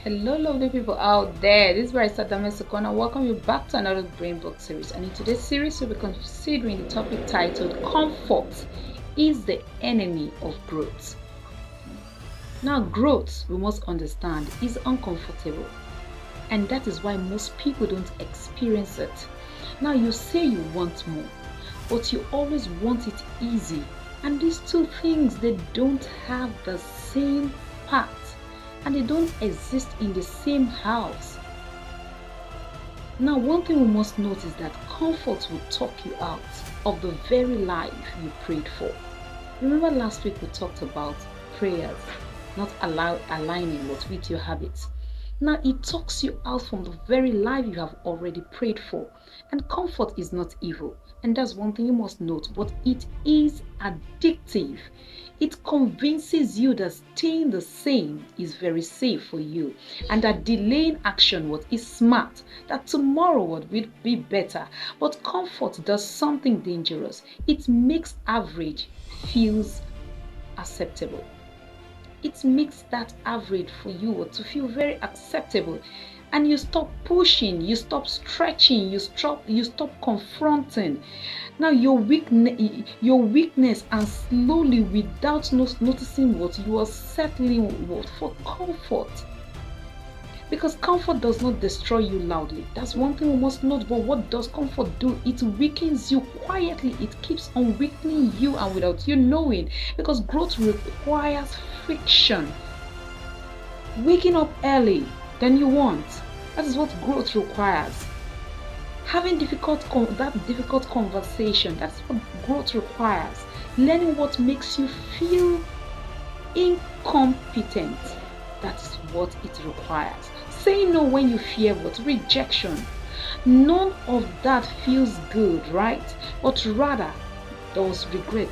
Hello, lovely people out there. This is Barista Ukonu. Welcome you back to another BrainBox series. And in today's series, we'll be considering the topic titled Comfort is the Enemy of Growth. Now, growth, we must understand, is uncomfortable. And that is why most people don't experience it. Now, you say you want more, but you always want it easy. And these two things, they don't have the same path. And they don't exist in the same house. Now, one thing we must note is that comfort will talk you out of the very life you prayed for. Remember last week we talked about prayers not aligning with your habits. Now, it talks you out from the very life you have already prayed for. And comfort is not evil. And that's one thing you must note, but it is addictive. It convinces you that staying the same is very safe for you, and that delaying action is smart, that tomorrow will be better. But comfort does something dangerous. It makes average feels acceptable. It makes that average for you to feel very acceptable, and you stop pushing, you stop stretching, you stop confronting. Now your weakness, and slowly, without noticing what you are settling for comfort. Because comfort does not destroy you loudly. That's one thing we must note. But what does comfort do? It weakens you quietly. It keeps on weakening you and without you knowing. Because growth requires friction. Waking up early than you want. That is what growth requires. Having that difficult conversation, that's what growth requires. Learning what makes you feel incompetent, that's what it requires. Saying no when you fear rejection. None of that feels good, right? But rather, does regret,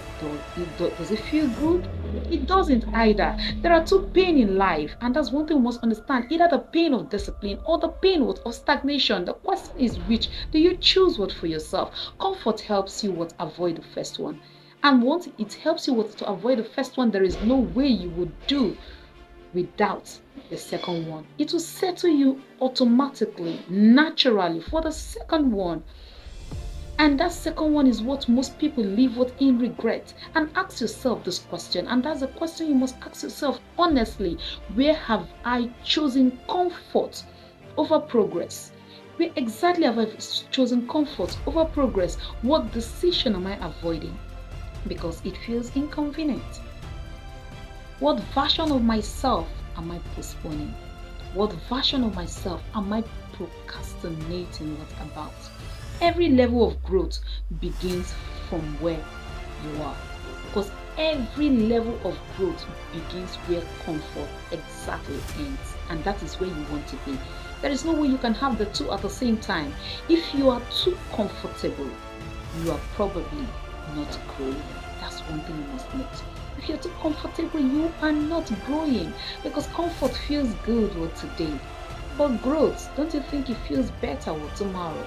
does it feel good? It doesn't either. There are two pains in life, and that's one thing we must understand. Either the pain of discipline or the pain of stagnation. The question is, which do you choose for yourself? Comfort helps you avoid the first one. And once it helps you to avoid the first one, there is no way you would do without the second one. It will settle you automatically, naturally for the second one. And that second one is what most people live in regret. And ask yourself this question, and that's a question you must ask yourself honestly. Where have I chosen comfort over progress? Where exactly have I chosen comfort over progress? What decision am I avoiding because it feels inconvenient? What version of myself am I postponing? What version of myself am I procrastinating about? Every level of growth begins from where you are. Because every level of growth begins where comfort exactly ends. And that is where you want to be. There is no way you can have the two at the same time. If you are too comfortable, you are probably not growing. That's one thing you must note. If you're too comfortable, you are not growing, because comfort feels good today. But growth, don't you think it feels better tomorrow?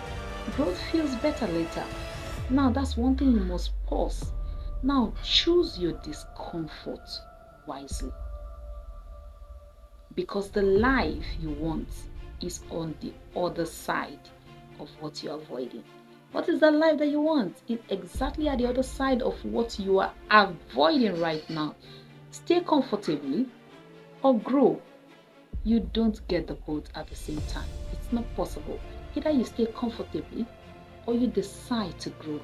Growth feels better later. Now, that's one thing you must pause. Now, choose your discomfort wisely. Because the life you want is on the other side of what you're avoiding. What is the life that you want? It's exactly at the other side of what you are avoiding right now. Stay comfortably or grow. You don't get the both at the same time. It's not possible. Either you stay comfortably or you decide to grow.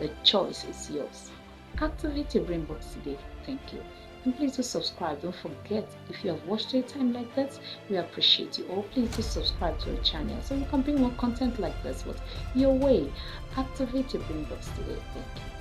The choice is yours. Activate your brain box today. Thank you. And please do subscribe. Don't forget, if you have watched a time like this, we appreciate you all. Please do subscribe to our channel so you can bring more content like this your way. Activate your brain box today. Thank you.